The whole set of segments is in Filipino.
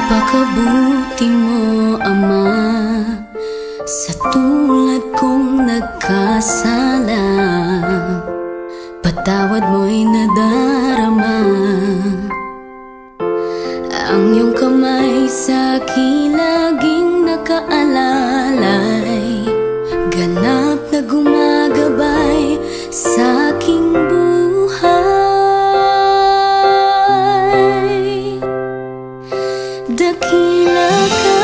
Napakabuti mo, Ama, sa tulad kong nagkasala. Patawad mo'y nadarama. Ang iyong kamay sa'kin laging nakaalalay, ganap na gumagabay sa aking buhay. Dakila ka,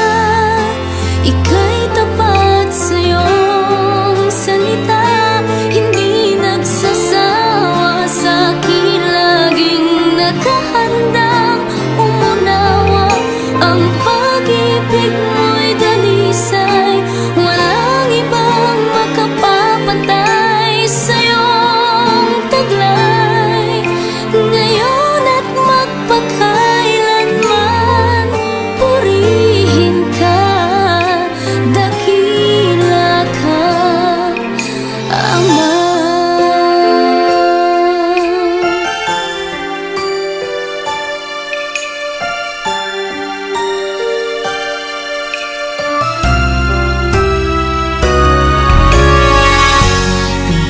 ika'y tapat sa iyong salita, hindi nagsasawa sa akin, laging nakahandang umunawa. Ang pag-ibig mo'y dalisay, walang ibang makapapantay sa iyong taglay. Ngayon at magpakailanman, purihin ka, dakila ka, Ama.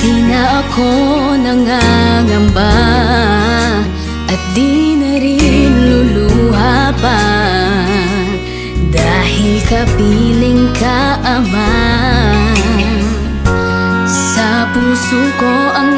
Di na ako nangangamba at di na rin luluha pa, dahil kapiling ka, Ama. Sa puso ko ang